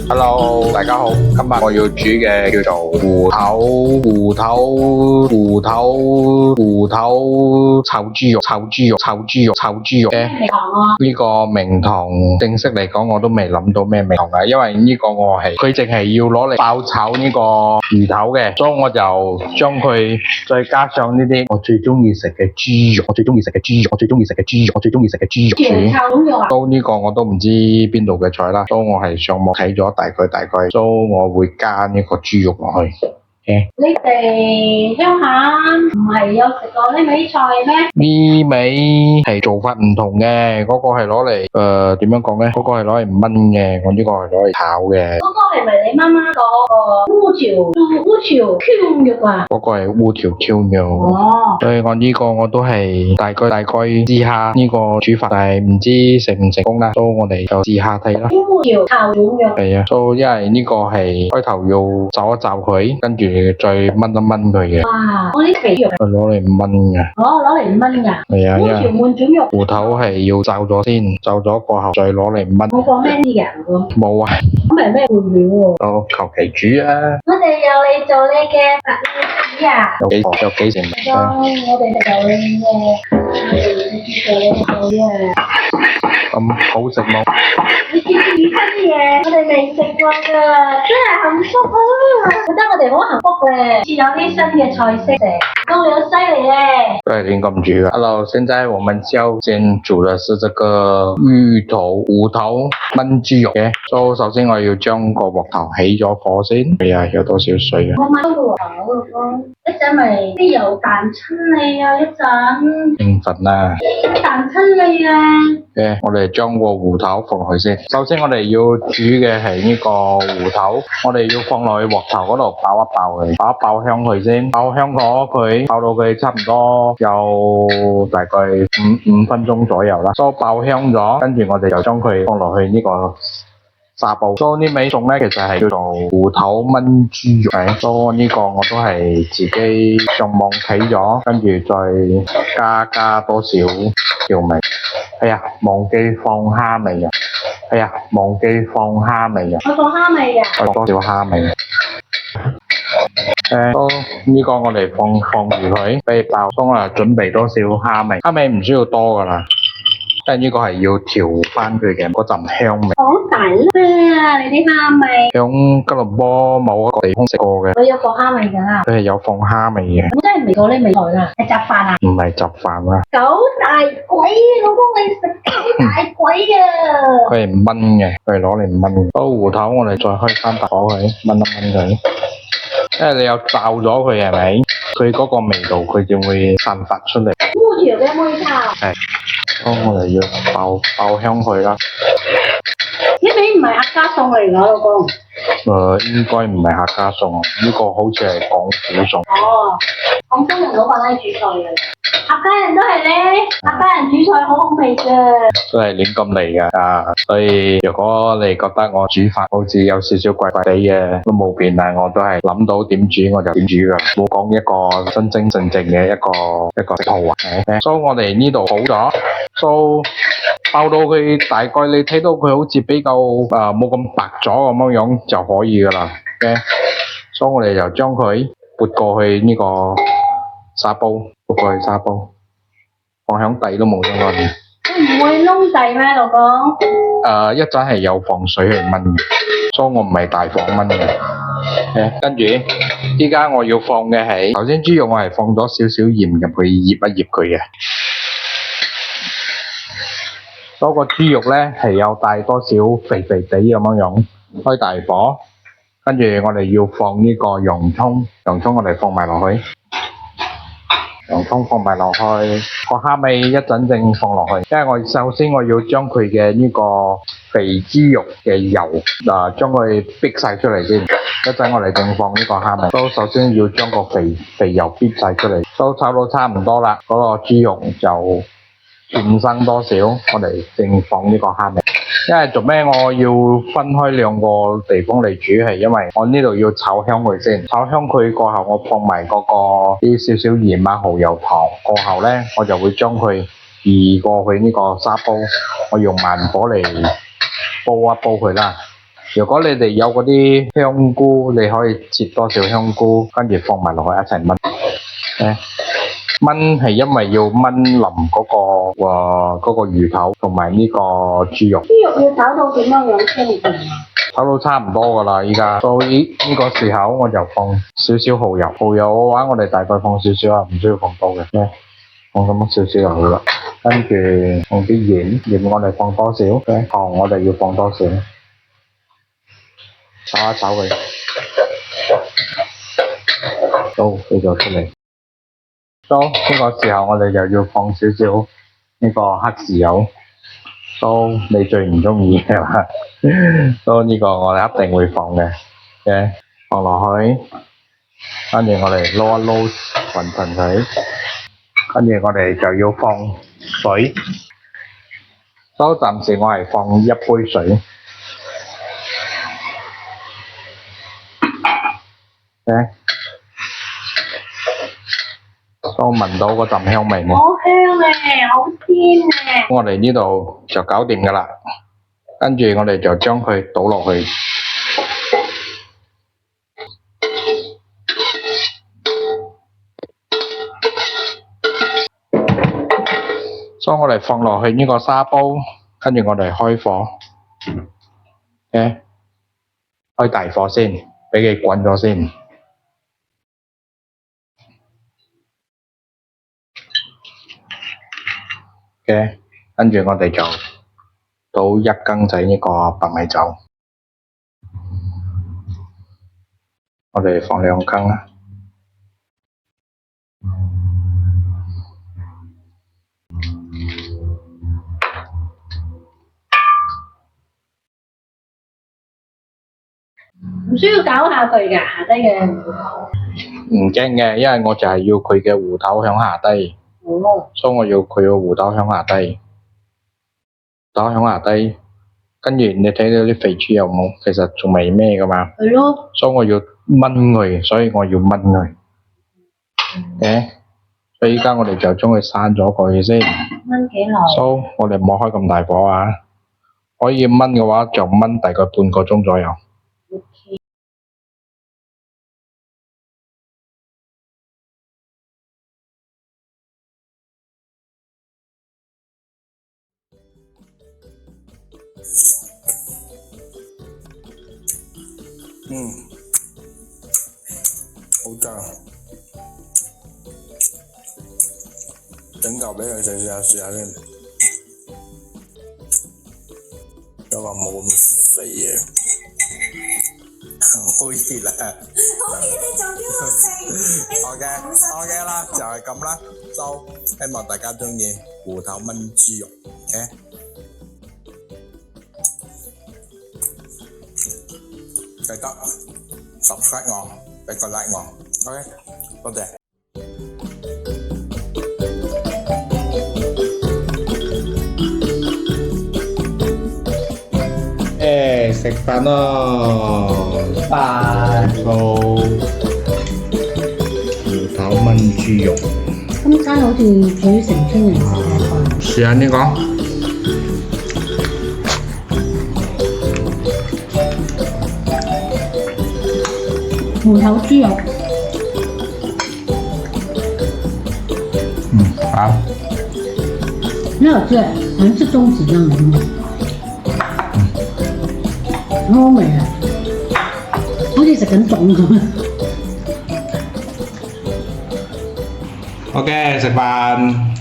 Hello，大家好，今日我要煮嘅叫做芋頭炒豬肉嘅。呢個名堂正式嚟講我都未諗到咩名堂嘅，因為呢個佢淨係要攞嚟爆炒呢個魚頭嘅，所以我就將佢再加上呢啲我最中意食嘅豬肉，都呢個我都唔知邊度嘅菜啦，所以我係上網睇咗大概，所以我會加呢個豬肉落去。你哋鄉下唔係有食過呢味菜咩？呢味係做法唔同嘅，嗰個係攞嚟點樣講呢？嗰個係攞嚟炆嘅，我呢個係攞嚟炒嘅。嗰個係咪你媽媽嗰個烏條圈肉啊？嗰個係烏條跳肉。哦，所以我呢個我都係大概試下呢個煮法，但係唔知成唔成功啦，所以我哋就試下睇啦。烏條炒軟肉。係啊，所以因為呢個係開頭要炒一炒佢，跟住再炆一炆佢嘅。哇，我啲肥肉。係攞嚟炆嘅。哦，攞嚟炆㗎。係啊，因為烏條滿卷肉。芋頭係要炒咗先，炒咗過後再攞嚟炆。冇放咩啲嘅喎？冇啊。咁係咩配料喎？就求其煮啊。我哋又嚟做你嘅白米紙啊！有幾成米啊？我哋就你嘅咁好食冇？你試試新嘢，我哋未食過㗎，真係幸福啊！覺得我哋好幸福嘅，似有啲新嘅菜式食，都好犀利咧。對，亂咁煮嘅。Hello，現在我們要先煮的是這個芋頭炆豬肉嘅。所以首先我要將個鑊頭起咗火先。係啊，有多少水啊？我買咗個鑊頭咯，一陣咪啲油彈親你啊！一陣興奮啊！彈親你啊！嘅，我哋將個芋頭放落去先。首先我哋要煮嘅係呢個芋頭，我哋要放落去鑊頭嗰度爆一爆佢，爆香佢先，爆香咗佢，爆到佢差唔多有大概五分鐘左右啦。所以爆香咗，跟住我哋就將佢放落去呢個砂煲。所以呢味餸咧，其實係叫做芋頭炆豬肉。所以呢個我都係自己上網睇咗，跟住再加多少調味。哎呀，忘記放蝦味啊！忘記放蝦味啊！我放蝦味嘅。我多少蝦味？呢個我哋放住佢，俾爆鬆啊！準備多少蝦味？蝦味唔需要多噶啦，因為呢個係要調翻佢嘅嗰陣香味。好大粒啊！你啲蝦味。響吉隆坡某一個地方食過嘅。我有放蝦味㗎。佢係有放蝦味嘅。我真係未過呢味菜啦，係雜飯啊！唔係雜飯啊。九大鬼，老公你食九大鬼啊！佢係炆嘅，佢係攞嚟炆。嗰個芋頭我哋再開翻大火佢，炆一炆佢。因為你有爆咗佢係咪？佢嗰個味道佢就會散發出嚟。烏條嘅妹炒。係，咁我哋要爆香佢啦。呢味唔係客家餸嚟㗎，老公。應該唔係客家餸，呢個好似係廣府餸。哦，廣東人老闆拉煮菜嘅，客家人都係咧，客家人煮菜好好味㗎。都係亂咁嚟㗎，所以如果你覺得我煮法好似有少少怪怪地嘅，都冇變啊，我都係諗到點煮我就點煮㗎，冇講一個真真正正嘅一個食譜啊。所以我哋呢度好咗，爆到佢大概你睇到佢好似比較冇咁白咗咁樣就可以㗎啦。所以我哋就將佢撥過去呢個砂煲，放響底都冇咗啦。唔會燶底咩，老公？一陣係有放水去炆嘅，所以我唔係大火炆嘅。跟住依家我要放嘅係頭先豬肉，我係放咗少少鹽入去醃一醃佢嘅。嗰個豬肉咧係有帶多少肥肥地咁樣，開大火，跟住我哋要放呢個洋葱我哋放埋落去。洋葱放埋落去，個蝦味一陣正放落去，因為我首先我要將佢嘅呢個肥豬肉嘅油將佢逼晒出嚟先，一陣我哋正放呢個蝦味。都首先要將個肥油逼晒出嚟，都炒到差唔多啦，嗰個豬肉就轉生多少，我哋正放呢個蝦味。因為做咩我要分開兩個地方嚟煮，係因為我呢度要炒香佢先，炒香佢過後我放埋嗰個啲少少鹽啊、蠔油糖，過後咧我就會將佢移過去呢個砂煲，我用慢火嚟煲一煲佢啦。如果你哋有嗰啲香菇，你可以切多少香菇，跟住放埋落去一齊炆。炆係因為要炆腍嗰個魚頭同埋呢個豬肉。豬肉要炒到點樣樣先？炒到差唔多噶啦，依家到呢個時候我就放少少蠔油。蠔油嘅話，我哋大概放少少啊，唔需要放多嘅。放咁少少就好啦。跟住放啲鹽我哋放多少？糖我哋要放多少？炒一炒佢，都飛咗出嚟。到呢個時候我哋就要放少少呢個黑豉油。都你最唔中意係嘛？都呢個我哋一定會放嘅，放落去，跟住我哋撈一撈勻佢，跟住我哋就要放水。都暫時我係放一杯水。都聞到嗰陣香味冇？好香咧，好鮮咧。我哋呢度就搞掂㗎啦，跟住我哋就將佢倒落去。所以我哋放落去呢個沙煲，跟住我哋開火，開大火先，俾佢滾咗先。跟住我哋就倒一羹仔呢個白米酒，我哋放2羹啦。唔需要搞下佢㗎，下低嘅芋頭。唔驚嘅，因為我就係要佢嘅芋頭響下低，所以我要佢嘅芋頭響下低。跟住你睇到啲肥豬有冇？其實仲未咩㗎嘛。係咯。所以我要炆佢，所以我要炆佢。所以依家我哋就將佢閂咗佢先。炆幾耐？所以我哋唔好開咁大火啊！可以炆嘅話就炆大概半個鐘左右。好正，整嚿俾佢試下先，有個冇咁肥嘅，可以啦。好嘢，你做啲好食。OK 啦，就係咁啦。希望大家鍾意芋頭炆豬肉。記得 subscribe 我，俾個 like 我。OK， 多謝。食飯咯！芋頭炆豬肉。今餐好似煮成青人食嘅飯。試下呢個。芋頭豬肉。好。很好吃，好像吃粽子一樣的。好味啊！好似食緊粽咁。OK，食飯。